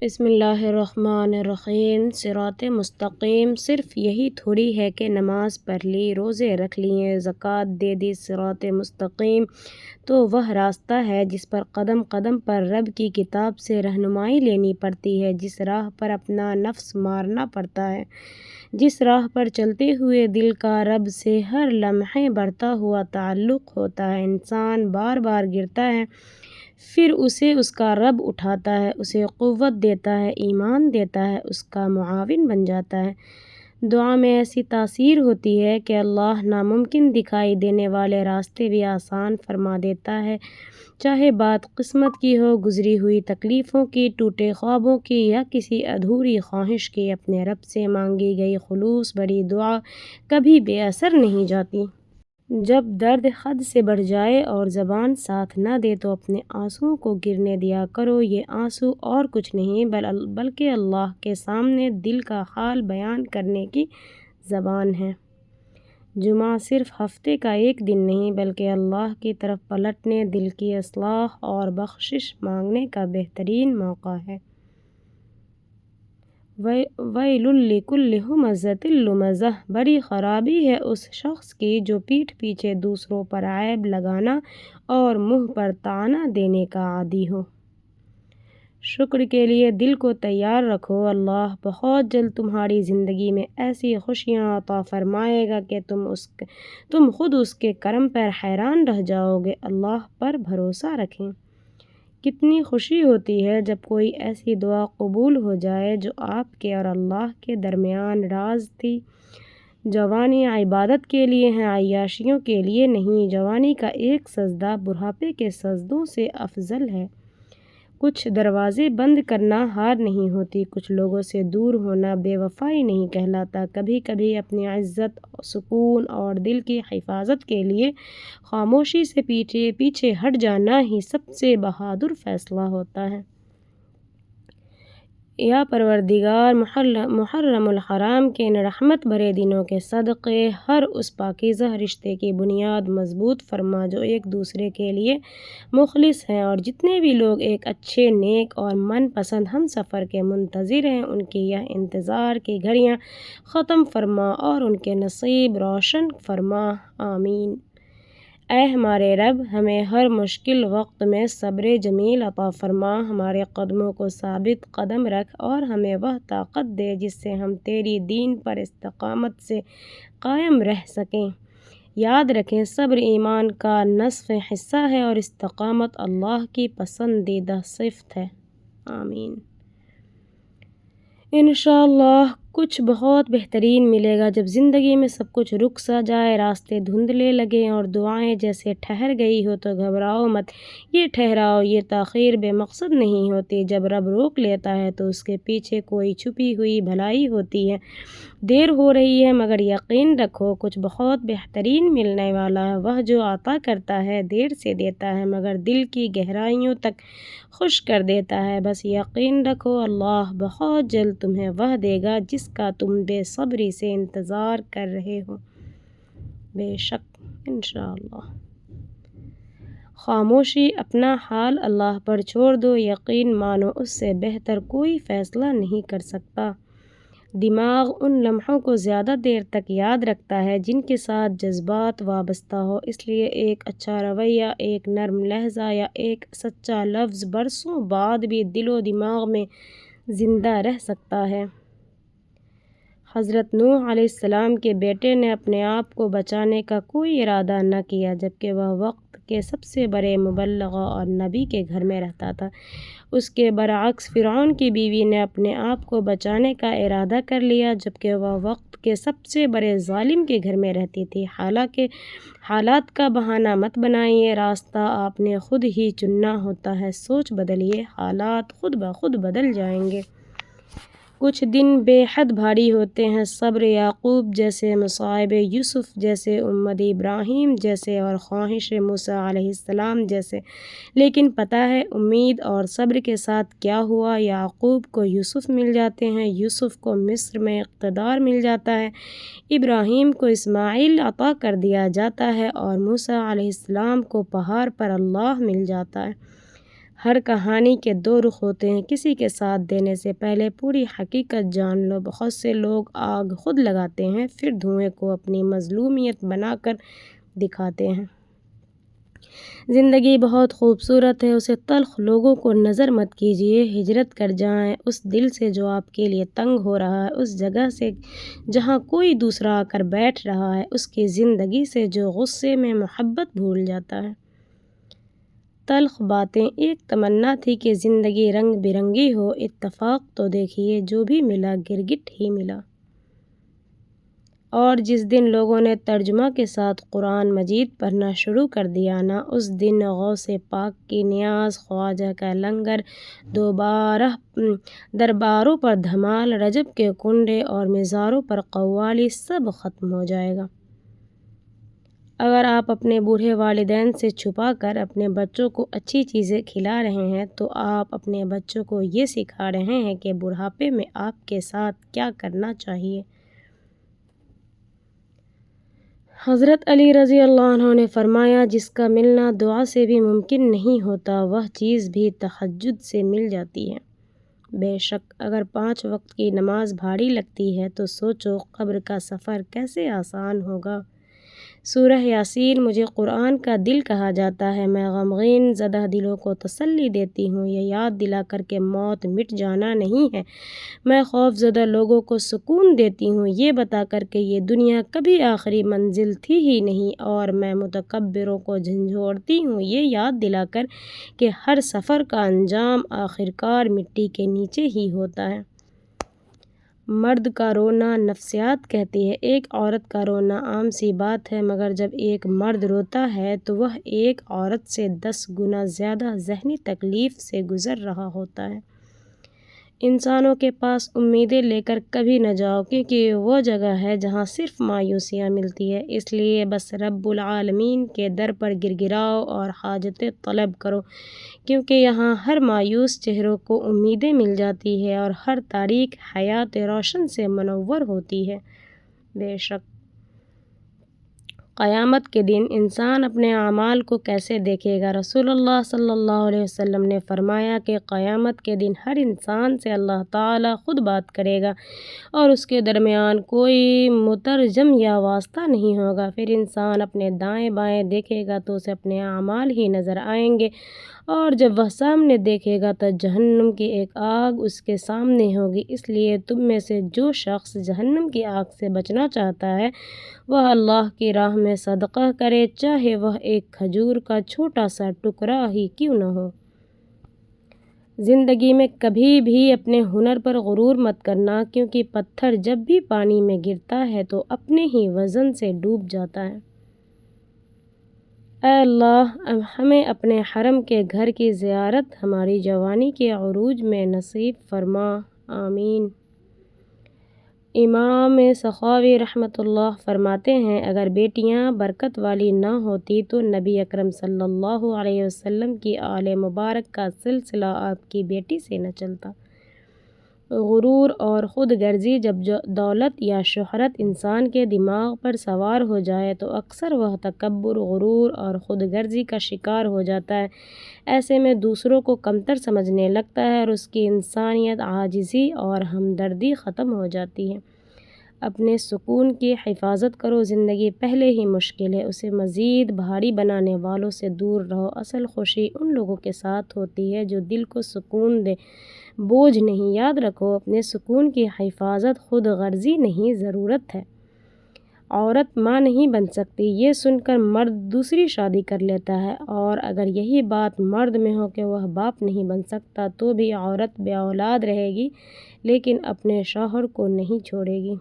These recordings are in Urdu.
بسم اللہ الرحمن الرحیم۔ صراط مستقیم صرف یہی تھوڑی ہے کہ نماز پڑھ لی، روزے رکھ لیے، زکوٰۃ دے دی۔ صراط مستقیم تو وہ راستہ ہے جس پر قدم قدم پر رب کی کتاب سے رہنمائی لینی پڑتی ہے، جس راہ پر اپنا نفس مارنا پڑتا ہے، جس راہ پر چلتے ہوئے دل کا رب سے ہر لمحے بڑھتا ہوا تعلق ہوتا ہے۔ انسان بار بار گرتا ہے، پھر اسے اس کا رب اٹھاتا ہے، اسے قوت دیتا ہے، ایمان دیتا ہے، اس کا معاون بن جاتا ہے۔ دعا میں ایسی تاثیر ہوتی ہے کہ اللہ ناممکن دکھائی دینے والے راستے بھی آسان فرما دیتا ہے، چاہے بات قسمت کی ہو، گزری ہوئی تکلیفوں کی، ٹوٹے خوابوں کی یا کسی ادھوری خواہش کی۔ اپنے رب سے مانگی گئی خلوص بھری دعا کبھی بے اثر نہیں جاتی۔ جب درد حد سے بڑھ جائے اور زبان ساتھ نہ دے تو اپنے آنسوؤں کو گرنے دیا کرو۔ یہ آنسو اور کچھ نہیں بلکہ اللہ کے سامنے دل کا حال بیان کرنے کی زبان ہے۔ جمعہ صرف ہفتے کا ایک دن نہیں بلکہ اللہ کی طرف پلٹنے، دل کی اصلاح اور بخشش مانگنے کا بہترین موقع ہے۔ وَيْلٌ لِكُلِّ ہُمَزَةٍ لُمَزَةٍ، بڑی خرابی ہے اس شخص کی جو پیٹھ پیچھے دوسروں پر عیب لگانا اور منہ پر طعنہ دینے کا عادی ہو۔ شکر کے لیے دل کو تیار رکھو، اللہ بہت جلد تمہاری زندگی میں ایسی خوشیاں عطا فرمائے گا کہ تم خود اس کے کرم پر حیران رہ جاؤ گے۔ اللہ پر بھروسہ رکھیں۔ کتنی خوشی ہوتی ہے جب کوئی ایسی دعا قبول ہو جائے جو آپ کے اور اللہ کے درمیان راز تھی۔ جوانی عبادت کے لیے ہے، عیاشیوں کے لیے نہیں۔ جوانی کا ایک سجدہ بڑھاپے کے سجدوں سے افضل ہے۔ کچھ دروازے بند کرنا ہار نہیں ہوتی، کچھ لوگوں سے دور ہونا بے وفائی نہیں کہلاتا۔ کبھی کبھی اپنی عزت، سکون اور دل کی حفاظت کے لیے خاموشی سے پیچھے ہٹ جانا ہی سب سے بہادر فیصلہ ہوتا ہے۔ یا پروردگار، محرم الحرام کے ان رحمت بھرے دنوں کے صدقے ہر اس پاکیزہ رشتے کی بنیاد مضبوط فرما جو ایک دوسرے کے لیے مخلص ہیں، اور جتنے بھی لوگ ایک اچھے، نیک اور من پسند ہم سفر کے منتظر ہیں ان کی یہ انتظار کی گھڑیاں ختم فرما اور ان کے نصیب روشن فرما۔ آمین۔ اے ہمارے رب، ہمیں ہر مشکل وقت میں صبر جمیل عطا فرما، ہمارے قدموں کو ثابت قدم رکھ اور ہمیں وہ طاقت دے جس سے ہم تیری دین پر استقامت سے قائم رہ سکیں۔ یاد رکھیں، صبر ایمان کا نصف حصہ ہے اور استقامت اللہ کی پسندیدہ صفت ہے۔ آمین۔ انشاءاللہ کچھ بہت بہترین ملے گا جب زندگی میں سب کچھ رک سا جائے، راستے دھندلے لگیں اور دعائیں جیسے ٹھہر گئی ہو تو گھبراؤ مت۔ یہ ٹھہراؤ، یہ تاخیر بے مقصد نہیں ہوتی۔ جب رب روک لیتا ہے تو اس کے پیچھے کوئی چھپی ہوئی بھلائی ہوتی ہے۔ دیر ہو رہی ہے مگر یقین رکھو کچھ بہت بہترین ملنے والا ہے۔ وہ جو عطا کرتا ہے دیر سے دیتا ہے مگر دل کی گہرائیوں تک خوش کر دیتا ہے۔ بس یقین رکھو اللہ بہت جلد تمہیں وہ دے گا جس کا تم بے صبری سے انتظار کر رہے ہو۔ بے شک انشاءاللہ۔ خاموشی، اپنا حال اللہ پر چھوڑ دو، یقین مانو اس سے بہتر کوئی فیصلہ نہیں کر سکتا۔ دماغ ان لمحوں کو زیادہ دیر تک یاد رکھتا ہے جن کے ساتھ جذبات وابستہ ہو، اس لیے ایک اچھا رویہ، ایک نرم لہجہ یا ایک سچا لفظ برسوں بعد بھی دل و دماغ میں زندہ رہ سکتا ہے۔ حضرت نوح علیہ السلام کے بیٹے نے اپنے آپ کو بچانے کا کوئی ارادہ نہ کیا جبکہ وہ وقت کے سب سے بڑے مبلغ اور نبی کے گھر میں رہتا تھا۔ اس کے برعکس فرعون کی بیوی نے اپنے آپ کو بچانے کا ارادہ کر لیا جبکہ وہ وقت کے سب سے بڑے ظالم کے گھر میں رہتی تھی۔ حالانکہ حالات کا بہانہ مت بنائیے، راستہ آپ نے خود ہی چننا ہوتا ہے۔ سوچ بدلیے، حالات خود بخود بدل جائیں گے۔ کچھ دن بے حد بھاری ہوتے ہیں، صبر یعقوب جیسے، مصائب یوسف جیسے، امت ابراہیم جیسے اور خواہش موسیٰ علیہ السلام جیسے، لیکن پتہ ہے امید اور صبر کے ساتھ کیا ہوا؟ یعقوب کو یوسف مل جاتے ہیں، یوسف کو مصر میں اقتدار مل جاتا ہے، ابراہیم کو اسماعیل عطا کر دیا جاتا ہے اور موسیٰ علیہ السلام کو پہاڑ پر اللہ مل جاتا ہے۔ ہر کہانی کے دو رخ ہوتے ہیں، کسی کے ساتھ دینے سے پہلے پوری حقیقت جان لو۔ بہت سے لوگ آگ خود لگاتے ہیں، پھر دھوئیں کو اپنی مظلومیت بنا کر دکھاتے ہیں۔ زندگی بہت خوبصورت ہے، اسے تلخ لوگوں کو نظر مت کیجیے۔ ہجرت کر جائیں اس دل سے جو آپ کے لیے تنگ ہو رہا ہے، اس جگہ سے جہاں کوئی دوسرا آ کر بیٹھ رہا ہے، اس کی زندگی سے جو غصے میں محبت بھول جاتا ہے۔ تلخ باتیں ایک تمنا تھی کہ زندگی رنگ برنگی ہو، اتفاق تو دیکھیے جو بھی ملا گرگٹ ہی ملا۔ اور جس دن لوگوں نے ترجمہ کے ساتھ قرآن مجید پڑھنا شروع کر دیا نا، اس دن غوث پاک کی نیاز، خواجہ کا لنگر، دوبارہ درباروں پر دھمال، رجب کے کنڈے اور مزاروں پر قوالی سب ختم ہو جائے گا۔ اگر آپ اپنے بوڑھے والدین سے چھپا کر اپنے بچوں کو اچھی چیزیں کھلا رہے ہیں تو آپ اپنے بچوں کو یہ سکھا رہے ہیں کہ بڑھاپے میں آپ کے ساتھ کیا کرنا چاہیے۔ حضرت علی رضی اللہ عنہ نے فرمایا، جس کا ملنا دعا سے بھی ممکن نہیں ہوتا، وہ چیز بھی تہجد سے مل جاتی ہے۔ بے شک اگر 5 وقت کی نماز بھاری لگتی ہے تو سوچو قبر کا سفر کیسے آسان ہوگا۔ سورہ یاسین مجھے قرآن کا دل کہا جاتا ہے۔ میں غمگین زدہ دلوں کو تسلی دیتی ہوں، یہ یاد دلا کر کہ موت مٹ جانا نہیں ہے۔ میں خوف زدہ لوگوں کو سکون دیتی ہوں، یہ بتا کر کہ یہ دنیا کبھی آخری منزل تھی ہی نہیں، اور میں متکبروں کو جھنجھوڑتی ہوں، یہ یاد دلا کر کہ ہر سفر کا انجام آخرکار مٹی کے نیچے ہی ہوتا ہے۔ مرد کا رونا نفسیات کہتی ہے، ایک عورت کا رونا عام سی بات ہے، مگر جب ایک مرد روتا ہے تو وہ ایک عورت سے 10 گنا زیادہ ذہنی تکلیف سے گزر رہا ہوتا ہے۔ انسانوں کے پاس امیدیں لے کر کبھی نہ جاؤ، کیونکہ یہ وہ جگہ ہے جہاں صرف مایوسیاں ملتی ہے۔ اس لیے بس رب العالمین کے در پر گڑگڑاؤ اور حاجتیں طلب کرو، کیونکہ یہاں ہر مایوس چہروں کو امیدیں مل جاتی ہے اور ہر تاریک حیات روشن سے منور ہوتی ہے۔ بے شک قیامت کے دن انسان اپنے اعمال کو کیسے دیکھے گا؟ رسول اللہ صلی اللہ علیہ وسلم نے فرمایا کہ قیامت کے دن ہر انسان سے اللہ تعالیٰ خود بات کرے گا اور اس کے درمیان کوئی مترجم یا واسطہ نہیں ہوگا۔ پھر انسان اپنے دائیں بائیں دیکھے گا تو اسے اپنے اعمال ہی نظر آئیں گے، اور جب وہ سامنے دیکھے گا تو جہنم کی ایک آگ اس کے سامنے ہوگی۔ اس لیے تم میں سے جو شخص جہنم کی آگ سے بچنا چاہتا ہے وہ اللہ کی راہ میں صدقہ کرے، چاہے وہ ایک کھجور کا چھوٹا سا ٹکڑا ہی کیوں نہ ہو۔ زندگی میں کبھی بھی اپنے ہنر پر غرور مت کرنا، کیونکہ پتھر جب بھی پانی میں گرتا ہے تو اپنے ہی وزن سے ڈوب جاتا ہے۔ اے اللہ، ہمیں اپنے حرم کے گھر کی زیارت ہماری جوانی کے عروج میں نصیب فرما، آمین۔ امام سخاوی رحمۃ اللہ فرماتے ہیں، اگر بیٹیاں برکت والی نہ ہوتی تو نبی اکرم صلی اللہ علیہ وسلم کی آل مبارک کا سلسلہ آپ کی بیٹی سے نہ چلتا۔ غرور اور خود غرضی جب دولت یا شہرت انسان کے دماغ پر سوار ہو جائے تو اکثر وہ تکبر، غرور اور خود غرضی کا شکار ہو جاتا ہے۔ ایسے میں دوسروں کو کمتر سمجھنے لگتا ہے اور اس کی انسانیت، عاجزی اور ہمدردی ختم ہو جاتی ہے۔ اپنے سکون کی حفاظت کرو، زندگی پہلے ہی مشکل ہے، اسے مزید بھاری بنانے والوں سے دور رہو۔ اصل خوشی ان لوگوں کے ساتھ ہوتی ہے جو دل کو سکون دے، بوجھ نہیں۔ یاد رکھو، اپنے سکون کی حفاظت خود غرضی نہیں، ضرورت ہے۔ عورت ماں نہیں بن سکتی، یہ سن کر مرد دوسری شادی کر لیتا ہے، اور اگر یہی بات مرد میں ہو کہ وہ باپ نہیں بن سکتا تو بھی عورت بے اولاد رہے گی لیکن اپنے شوہر کو نہیں چھوڑے گی۔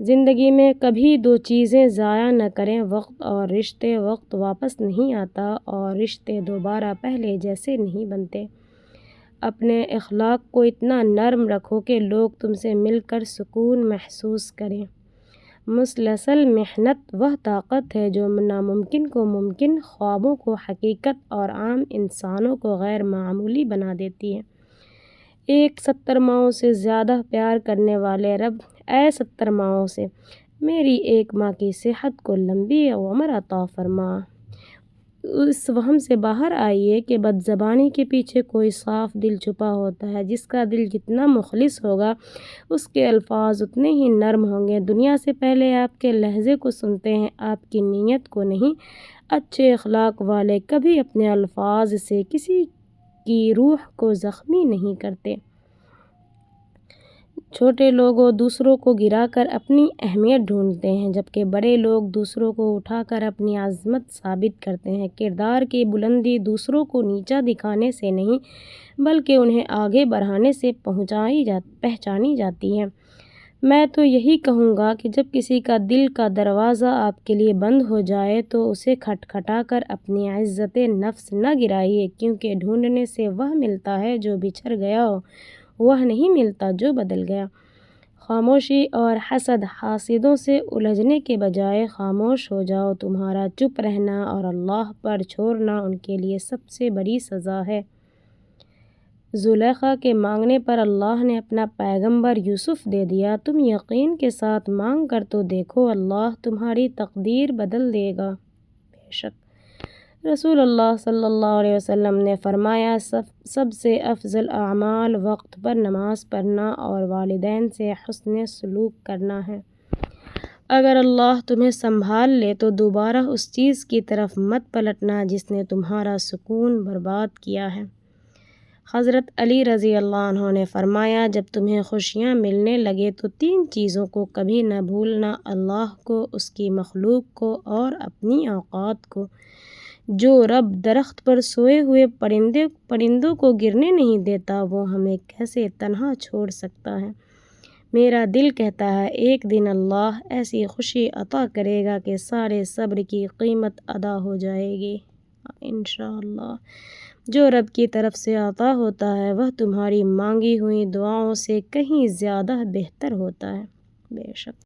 زندگی میں کبھی 2 چیزیں ضائع نہ کریں، وقت اور رشتے۔ وقت واپس نہیں آتا اور رشتے دوبارہ پہلے جیسے نہیں بنتے۔ اپنے اخلاق کو اتنا نرم رکھو کہ لوگ تم سے مل کر سکون محسوس کریں۔ مسلسل محنت وہ طاقت ہے جو ناممکن کو ممکن، خوابوں کو حقیقت اور عام انسانوں کو غیر معمولی بنا دیتی ہے۔ ایک 70 ماؤں سے زیادہ پیار کرنے والے رب، اے 70 ماؤں سے میری ایک ماں کی صحت کو لمبی عمر عطا فرما۔ اس وہم سے باہر آئیے کہ بد زبانی کے پیچھے کوئی صاف دل چھپا ہوتا ہے۔ جس کا دل جتنا مخلص ہوگا اس کے الفاظ اتنے ہی نرم ہوں گے۔ دنیا سے پہلے آپ کے لہجے کو سنتے ہیں، آپ کی نیت کو نہیں۔ اچھے اخلاق والے کبھی اپنے الفاظ سے کسی کی روح کو زخمی نہیں کرتے۔ چھوٹے لوگ دوسروں کو گرا کر اپنی اہمیت ڈھونڈتے ہیں، جبکہ بڑے لوگ دوسروں کو اٹھا کر اپنی عظمت ثابت کرتے ہیں۔ کردار کی بلندی دوسروں کو نیچا دکھانے سے نہیں بلکہ انہیں آگے بڑھانے سے پہچانی جاتی ہے۔ میں تو یہی کہوں گا کہ جب کسی کا دل کا دروازہ آپ کے لیے بند ہو جائے تو اسے کھٹکھٹا کر اپنی عزت نفس نہ گرائیے، کیونکہ ڈھونڈنے سے وہ ملتا ہے جو بچھڑ گیا ہو، وہ نہیں ملتا جو بدل گیا۔ خاموشی اور حاسدوں سے الجھنے کے بجائے خاموش ہو جاؤ۔ تمہارا چپ رہنا اور اللہ پر چھوڑنا ان کے لیے سب سے بڑی سزا ہے۔ زلیخا کے مانگنے پر اللہ نے اپنا پیغمبر یوسف دے دیا۔ تم یقین کے ساتھ مانگ کر تو دیکھو، اللہ تمہاری تقدیر بدل دے گا۔ بے شک رسول اللہ صلی اللہ علیہ وسلم نے فرمایا، سب سے افضل اعمال وقت پر نماز پڑھنا اور والدین سے حسن سلوک کرنا ہے۔ اگر اللہ تمہیں سنبھال لے تو دوبارہ اس چیز کی طرف مت پلٹنا جس نے تمہارا سکون برباد کیا ہے۔ حضرت علی رضی اللہ عنہ نے فرمایا، جب تمہیں خوشیاں ملنے لگے تو 3 چیزوں کو کبھی نہ بھولنا، اللہ کو، اس کی مخلوق کو اور اپنی اوقات کو۔ جو رب درخت پر سوئے ہوئے پرندوں کو گرنے نہیں دیتا، وہ ہمیں کیسے تنہا چھوڑ سکتا ہے؟ میرا دل کہتا ہے ایک دن اللہ ایسی خوشی عطا کرے گا کہ سارے صبر کی قیمت ادا ہو جائے گی، انشاءاللہ۔ جو رب کی طرف سے عطا ہوتا ہے وہ تمہاری مانگی ہوئی دعاؤں سے کہیں زیادہ بہتر ہوتا ہے۔ بے شک